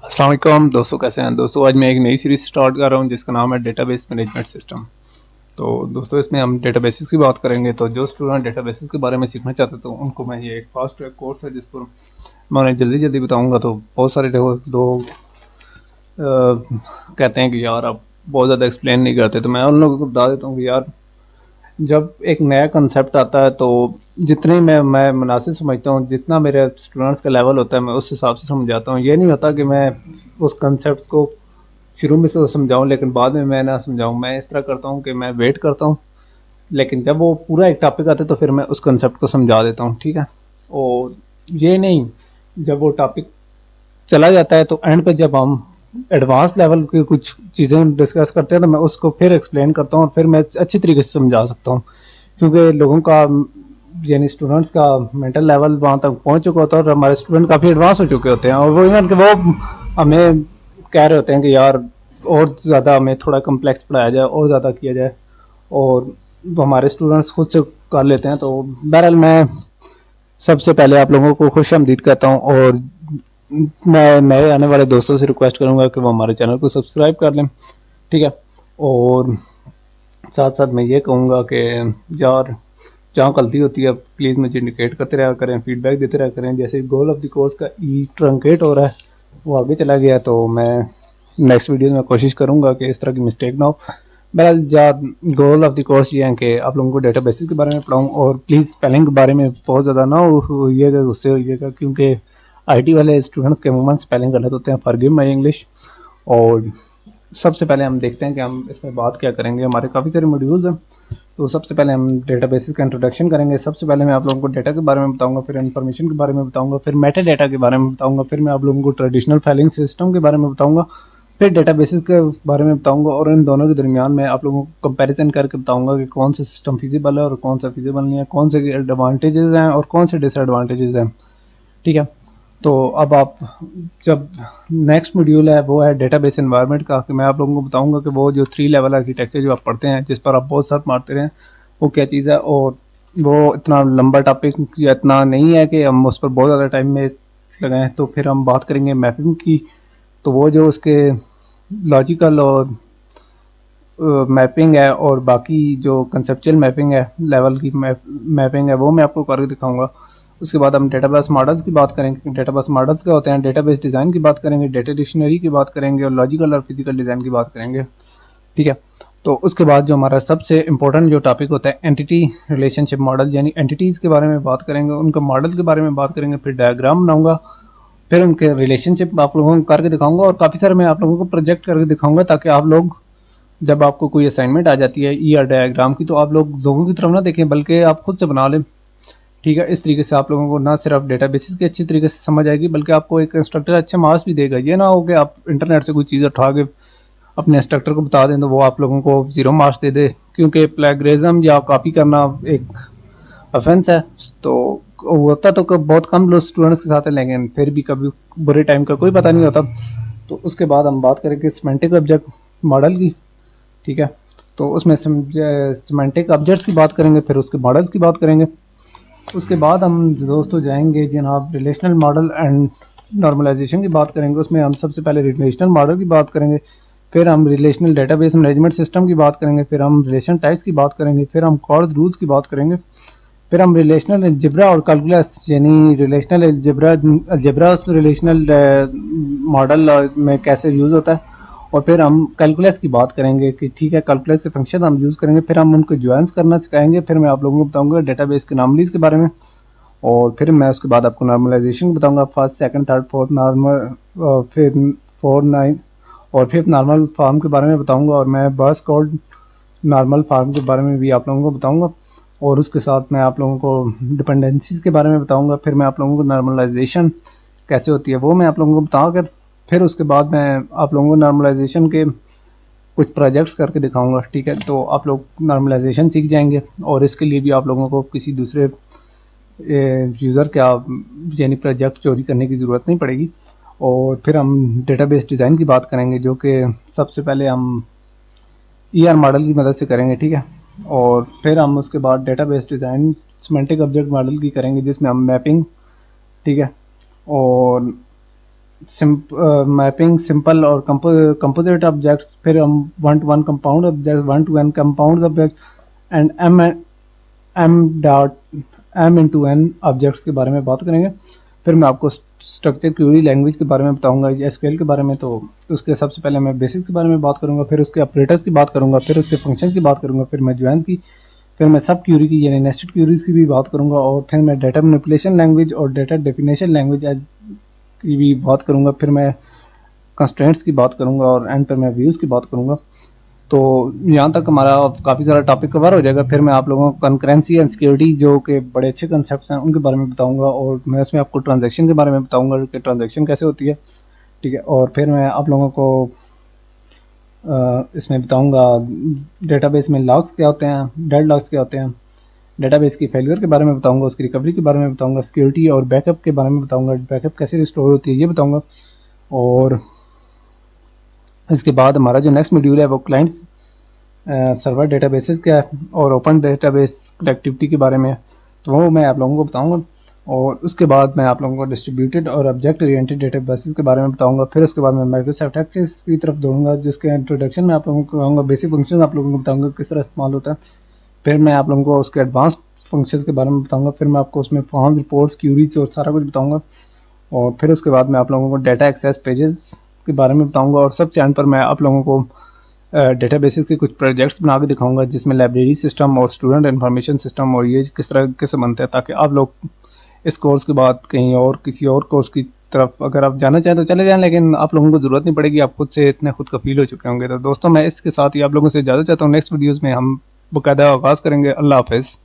अस्सलाम वालेकुम दोस्तों, कैसे हैं दोस्तों। आज मैं एक नई सीरीज स्टार्ट कर रहा हूं जिसका नाम है डेटाबेस मैनेजमेंट सिस्टम। तो दोस्तों इसमें हम डेटाबेसेस की बात करेंगे। तो जो स्टूडेंट डेटाबेसेस के बारे में सीखना चाहते हैं तो उनको मैं ये एक फास्ट ट्रैक कोर्स है जिस पर मैं उन्हें जल्दी जल्दी बताऊंगा। तो बहुत सारे लोग कहते हैं कि यार आप बहुत ज़्यादा एक्सप्लेन नहीं करते, तो मैं उन लोगों को बता देता हूँ कि यार जब एक नया कंसेप्ट आता है तो जितने मैं मुनासिब समझता हूँ, जितना मेरे स्टूडेंट्स का लेवल होता है मैं उस हिसाब से समझाता हूँ। ये नहीं होता कि मैं उस कंसेप्ट को शुरू में से समझाऊँ लेकिन बाद में मैं ना समझाऊँ। मैं इस तरह करता हूँ कि मैं वेट करता हूँ, लेकिन जब वो पूरा एक टॉपिक आता है तो फिर मैं उस कंसेप्ट को समझा देता हूँ, ठीक है। और ये नहीं, जब वो टॉपिक चला जाता है तो एंड पे जब हम एडवांस लेवल की कुछ चीज़ें डिस्कस करते हैं तो मैं उसको फिर एक्सप्लेन करता हूँ और फिर मैं अच्छी तरीके से समझा सकता हूँ, क्योंकि लोगों का यानी स्टूडेंट्स का मेंटल लेवल वहाँ तक पहुँच चुका होता है और हमारे स्टूडेंट काफ़ी एडवांस हो चुके होते हैं और वो इवन कि वो हमें कह रहे होते हैं कि यार और ज़्यादा हमें थोड़ा कम्प्लेक्स पढ़ाया जाए और ज़्यादा किया जाए, और हमारे स्टूडेंट्स खुद से कर लेते हैं। तो बहरहाल मैं सबसे पहले आप लोगों को खुशामदीद कहता हूँ और मैं नए आने वाले दोस्तों से रिक्वेस्ट करूँगा कि वो हमारे चैनल को सब्सक्राइब कर लें, ठीक है। और साथ साथ मैं ये कहूँगा कि यार जहाँ गलती होती है प्लीज़ मुझे इंडिकेट करते रहा करें, फीडबैक देते रहा करें। जैसे गोल ऑफ द कोर्स का ई ट्रंकेट हो रहा है, वो आगे चला गया, तो मैं नेक्स्ट वीडियो में कोशिश करूँगा कि इस तरह की मिस्टेक ना हो। बहरहाल गोल ऑफ द कोर्स ये है कि आप लोगों को डेटाबेसिस के बारे में पढ़ाऊँ, और प्लीज़ स्पेलिंग के बारे में बहुत ज़्यादा ना होइएगा, गुस्से होइएगा, क्योंकि आईटी वाले स्टूडेंट्स के अमूमन स्पेलिंग गलत होते हैं। Forgive my English. और सबसे पहले हम देखते हैं कि हम इसमें बात क्या करेंगे। हमारे काफ़ी सारे मॉड्यूल्स हैं, तो सबसे पहले हम डेटाबेसिस का इंट्रोडक्शन करेंगे। सबसे पहले मैं आप लोगों को डेटा के बारे में बताऊंगा, फिर इन्फॉर्मेशन के बारे में बताऊंगा, फिर मेटा डेटा के बारे में बताऊंगा, फिर मैं आप लोगों को ट्रेडिशनल फाइलिंग सिस्टम के बारे में बताऊंगा, फिर डेटाबेसिस के बारे में बताऊंगा, और इन दोनों के दरमियान मैं आप लोगों को कंपैरिजन करके बताऊंगा कि कौन सा सिस्टम फिजिबल है और कौन सा फिजिबल नहीं है, कौन से एडवांटेजेस हैं और कौन से डिसएडवांटेजेस हैं, ठीक है। तो अब आप जब नेक्स्ट मॉड्यूल है वो है डेटाबेस एनवायरनमेंट का, कि मैं आप लोगों को बताऊंगा कि वो जो 3 लेवल आर्किटेक्चर जो आप पढ़ते हैं जिस पर आप बहुत सर्च मारते हैं वो क्या चीज़ है। और वो इतना लंबा टॉपिक या इतना नहीं है कि हम उस पर बहुत ज़्यादा टाइम में लगाएं। तो फिर हम बात करेंगे मैपिंग की, तो वो जो उसके लॉजिकल और मैपिंग है और बाकी जो कंसेप्चुअल मैपिंग है, लेवल की मैपिंग है, वो मैं आपको करके दिखाऊंगा। उसके बाद हम डेटाबेस मॉडल्स की बात करेंगे। डेटाबेस मॉडल्स क्या होते हैं, डेटाबेस डिज़ाइन की बात करेंगे, डेटा डिक्शनरी की बात करेंगे और लॉजिकल और फिजिकल डिज़ाइन की बात करेंगे, ठीक है। तो उसके बाद जो हमारा सबसे इंपॉर्टेंट जो टॉपिक होता है एंटिटी रिलेशनशिप मॉडल, यानी एंटिटीज़ के बारे में बात करेंगे, उनका मॉडल के बारे में बात करेंगे, फिर डायग्राम बनाऊंगा, फिर उनके रिलेशनशिप आप लोगों को करके दिखाऊंगा, और काफ़ी सारे मैं आप लोगों को प्रोजेक्ट करके दिखाऊंगा, ताकि आप लोग जब आपको कोई असाइनमेंट आ जाती है ई आर डायग्राम की तो आप लोगों की तरफ ना देखें बल्कि आप खुद से बना लें, ठीक है। इस तरीके से आप लोगों को ना सिर्फ डेटाबेसिस की अच्छी तरीके से समझ आएगी बल्कि आपको एक इंस्ट्रक्टर अच्छे मार्क्स भी देगा। ये ना हो कि आप इंटरनेट से कोई चीज़ उठा के अपने इंस्ट्रक्टर को बता दें तो वो आप लोगों को 0 मार्क्स दे दे, क्योंकि प्लेगरिज्म या कॉपी करना एक ऑफेंस है। तो होता तो बहुत कम लोग स्टूडेंट्स के साथ है, लेकिन फिर भी कभी बुरे टाइम का कोई पता नहीं होता। तो उसके बाद हम बात करेंगे सिमेंटिक ऑब्जेक्ट मॉडल की, ठीक है। तो उसमें सिमेंटिक ऑब्जेक्ट्स की बात करेंगे, फिर उसके मॉडल्स की बात करेंगे। उसके बाद हम दोस्तों जाएंगे जनाब रिलेशनल मॉडल एंड नॉर्मलाइजेशन की बात करेंगे। उसमें हम सबसे पहले रिलेशनल मॉडल की बात करेंगे, फिर हम रिलेशनल डेटाबेस मैनेजमेंट सिस्टम की बात करेंगे, फिर हम रिलेशन टाइप्स की बात करेंगे, फिर हम कॉर्ड्स रूल्स की बात करेंगे, फिर हम रिलेशनल अलजेब्रा और कैलकुलस यानी रिलेशनल अलजेब्रा रिलेशनल मॉडल में कैसे यूज़ होता है, और फिर हम कैलकुलस की बात करेंगे कि ठीक है कैलकुलस से फंक्शन हम यूज़ करेंगे, फिर हम उनको ज्वाइंस करना सिखाएंगे, फिर मैं आप लोगों को बताऊंगा डेटाबेस के एनॉमलीज के बारे में, और फिर मैं उसके बाद आपको नॉर्मलाइजेशन बताऊंगा, first second third fourth normal, फिर 4 9 और फिफ्थ नॉर्मल फार्म के बारे में बताऊंगा, और मैं बस कोड नॉर्मल फार्म के बारे में भी आप लोगों को बताऊंगा, और उसके साथ मैं आप लोगों को डिपेंडेंसीज के बारे में बताऊंगा। फिर मैं आप लोगों को नॉर्मलाइजेशन कैसे होती है वो मैं आप लोगों को बताऊंगा। फिर उसके बाद मैं आप लोगों को नॉर्मलाइजेशन के कुछ प्रोजेक्ट्स करके दिखाऊंगा, ठीक है। तो आप लोग नॉर्मलाइजेशन सीख जाएंगे, और इसके लिए भी आप लोगों को किसी दूसरे यूज़र का यानी प्रोजेक्ट चोरी करने की ज़रूरत नहीं पड़ेगी। और फिर हम डेटाबेस डिज़ाइन की बात करेंगे, जो कि सबसे पहले हम ER मॉडल की मदद से करेंगे, ठीक है। और फिर हम उसके बाद database design semantic object model की करेंगे, जिसमें हम मैपिंग, ठीक है, और मैपिंग सिंपल और कंपोजिट ऑब्जेक्ट्स, फिर हम one to one compound object, one to one compound object and M into N objects के बारे में बात करेंगे। फिर मैं आपको स्ट्रक्चर क्वेरी लैंग्वेज के बारे में बताऊंगा, एसक्यूएल के बारे में। तो उसके सबसे पहले मैं बेसिक्स के बारे में बात करूंगा, फिर उसके ऑपरेटर्स की बात करूंगा, फिर उसके फंक्शंस की बात करूंगा, फिर मैं ज्वाइंस की, फिर मैं सब क्यूरी की यानी नेस्टेड क्यूरीज की भी बात करूंगा, और फिर मैं डेटा मैनिपुलेशन लैंग्वेज और डेटा डेफिनेशन लैंग्वेज की भी बात करूंगा, फिर मैं कंस्ट्रेंट्स की बात करूंगा और एंड पर मैं व्यूज़ की बात करूंगा। तो यहाँ तक हमारा काफ़ी सारा टॉपिक कवर हो जाएगा। फिर मैं आप लोगों को कंकरेंसी एंड सिक्योरिटी जो कि बड़े अच्छे कंसेप्ट हैं उनके बारे में बताऊंगा, और मैं उसमें आपको ट्रांजैक्शन के बारे में बताऊंगा कि ट्रांजैक्शन कैसे होती है, ठीक है। और फिर मैं आप लोगों को इसमें बताऊंगा डेटाबेस में लॉग्स क्या होते हैं, डेड लॉग्स क्या होते हैं, डेटाबेस की फेलियर के बारे में बताऊंगा, उसकी रिकवरी के बारे में बताऊंगा, सिक्योरिटी और बैकअप के बारे में बताऊंगा, बैकअप कैसे रिस्टोर होती है ये बताऊंगा। और इसके बाद हमारा जो नेक्स्ट मॉड्यूल है वो क्लाइंट्स सर्वर डेटाबेसेस का है और ओपन डेटाबेस कनेक्टिविटी के बारे में, तो वो मैं आप लोगों को बताऊंगा। और उसके बाद मैं आप लोगों को डिस्ट्रीब्यूटेड और ऑब्जेक्ट ओरिएंटेड डेटाबेसेस के बारे में बताऊंगा। फिर उसके बाद मैं माइक्रोसॉफ्ट एक्सेस की तरफ दूंगा, जिसके इंट्रोडक्शन में आप लोगों को कहूँगा, बेसिक फंक्शन आप लोगों को बताऊंगा किस तरह इस्तेमाल होता है। फिर मैं आप लोगों को उसके एडवांस फंक्शंस के बारे में बताऊंगा, फिर मैं आपको उसमें फॉर्म्स, रिपोर्ट्स, क्यूरीज और सारा कुछ बताऊंगा। और फिर उसके बाद मैं आप लोगों को डाटा एक्सेस पेजेस के बारे में बताऊंगा, और सब चैनल पर मैं आप लोगों को डेटाबेसेस के कुछ प्रोजेक्ट्स बना के दिखाऊंगा, जिसमें लाइब्रेरी सिस्टम और स्टूडेंट इन्फॉर्मेशन सिस्टम और ये किस तरह के से बनते हैं, ताकि आप लोग इस कोर्स के बाद कहीं और किसी और कोर्स की तरफ अगर आप जाना चाहें तो चले जाएं, लेकिन आप लोगों को ज़रूरत नहीं पड़ेगी, आप खुद से इतने खुद कफील हो चुके होंगे। तो दोस्तों मैं इसके साथ ही आप लोगों से इजाज़त चाहता हूँ। नेक्स्ट वीडियोज़ में हम बाकायदा आगाज़ करेंगे। अल्लाह हाफ़िज़।